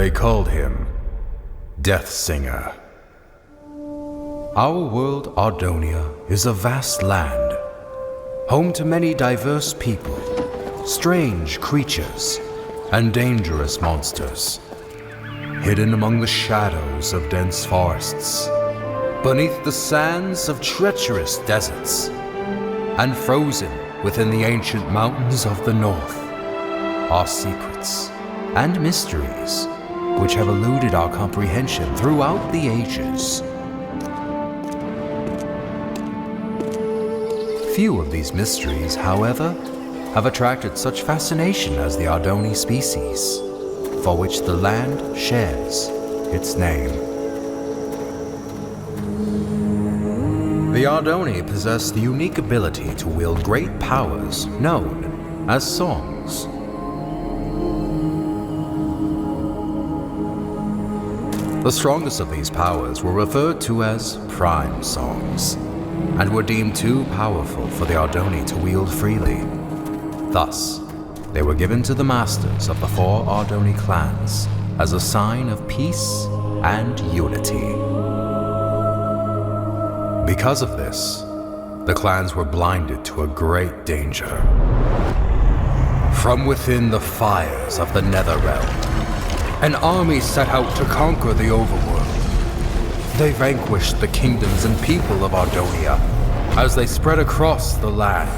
They called him Death Singer. Our world, Ardonia, is a vast land, home to many diverse people, strange creatures, and dangerous monsters, hidden among the shadows of dense forests, beneath the sands of treacherous deserts, and frozen within the ancient mountains of the north, are secrets and mysteries which have eluded our comprehension throughout the ages. Few of these mysteries, however, have attracted such fascination as the Ardoni species, for which the land shares its name. The Ardoni possess the unique ability to wield great powers known as songs. The strongest of these powers were referred to as prime songs, and were deemed too powerful for the Ardoni to wield freely. Thus, they were given to the masters of the 4 Ardoni clans as a sign of peace and unity. Because of this, the clans were blinded to a great danger. From within the fires of the Netherrealm, an army set out to conquer the overworld. They vanquished the kingdoms and people of Ardonia as they spread across the land.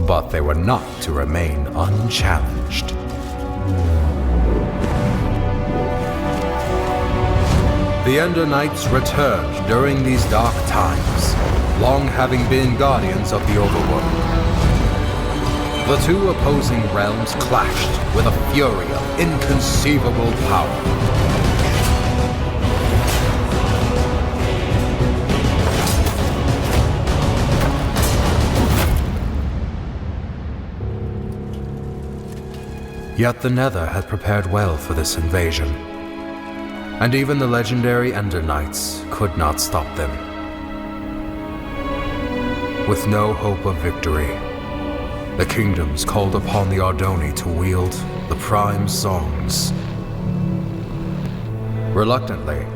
But they were not to remain unchallenged. The Ender Knights returned during these dark times, long having been guardians of the overworld. The 2 opposing realms clashed with a fury of inconceivable power. Yet the Nether had prepared well for this invasion, and even the legendary Ender Knights could not stop them. With no hope of victory, the kingdoms called upon the Ardoni to wield the prime songs. Reluctantly,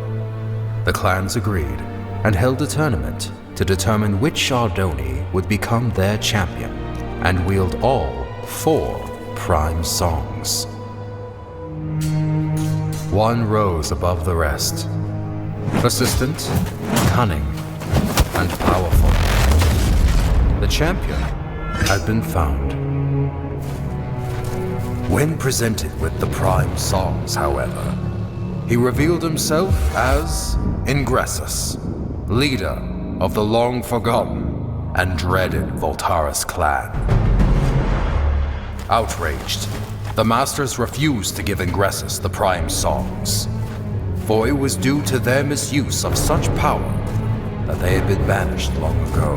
the clans agreed and held a tournament to determine which Ardoni would become their champion and wield all 4 prime songs. One rose above the rest, persistent, cunning, and powerful. The champion had been found. When presented with the prime songs, however, he revealed himself as Ingressus, leader of the long-forgotten and dreaded Voltaris clan. Outraged, the masters refused to give Ingressus the prime songs, for it was due to their misuse of such power that they had been banished long ago.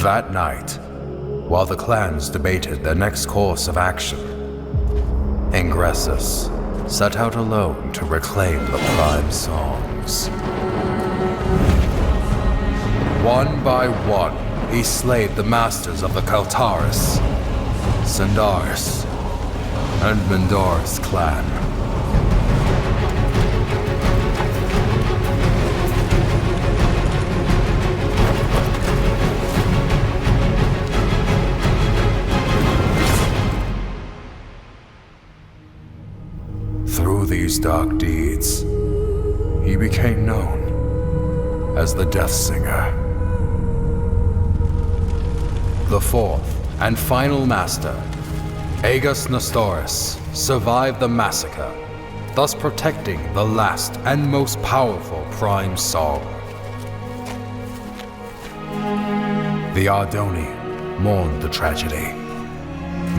That night, while the clans debated their next course of action, Ingressus set out alone to reclaim the prime songs. One by one, he slayed the masters of the Kaltaris, Sandaris, and Mendoris clan. Through these dark deeds, he became known as the Death Singer. The 4th and final master, Aegus Nestoris, survived the massacre, thus protecting the last and most powerful prime song. The Ardoni mourned the tragedy.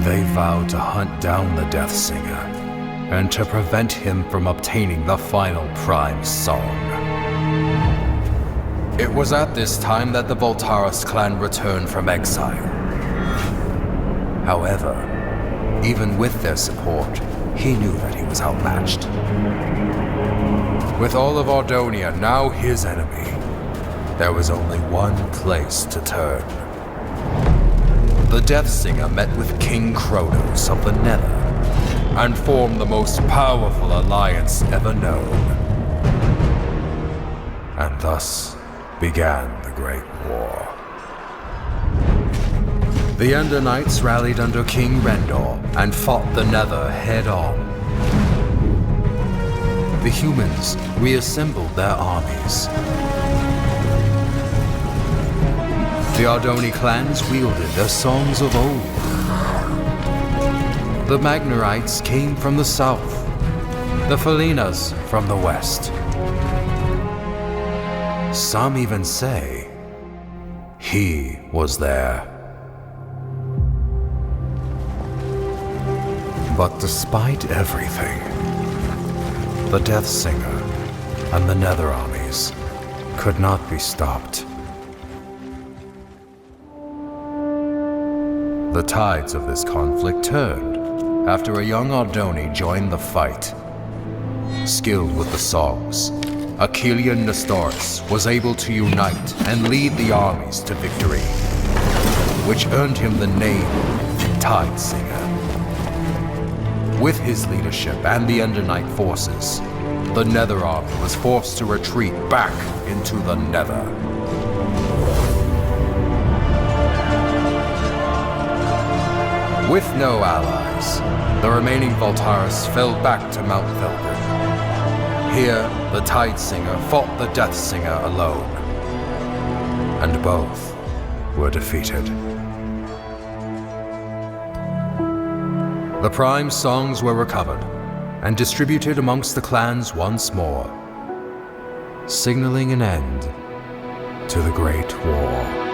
They vowed to hunt down the Death Singer and to prevent him from obtaining the final prime song. It was at this time that the Voltaris clan returned from exile. However, even with their support, he knew that he was outmatched. With all of Ardonia now his enemy, there was only one place to turn. The the Death Singer met with King Kronos of the Nether and formed the most powerful alliance ever known. And thus began the Great War. The Ender Knights rallied under King Rendor and fought the Nether head-on. The humans reassembled their armies. The Ardoni clans wielded their songs of old. The Magnarites came from the south, the Felinas from the west. Some even say he was there. But despite everything, the Death Singer and the Nether armies could not be stopped. The tides of this conflict turned after a young Ardoni joined the fight. Skilled with the songs, Achillean Nestoris was able to unite and lead the armies to victory, which earned him the name Tide Singer. With his leadership and the Ender Knight forces, the Nether army was forced to retreat back into the Nether. With no allies, the remaining Voltaris fell back to Mount Velgrin. Here, the Tide Singer fought the Death Singer alone, and both were defeated. The Prime songs were recovered and distributed amongst the clans once more, signaling an end to the Great War.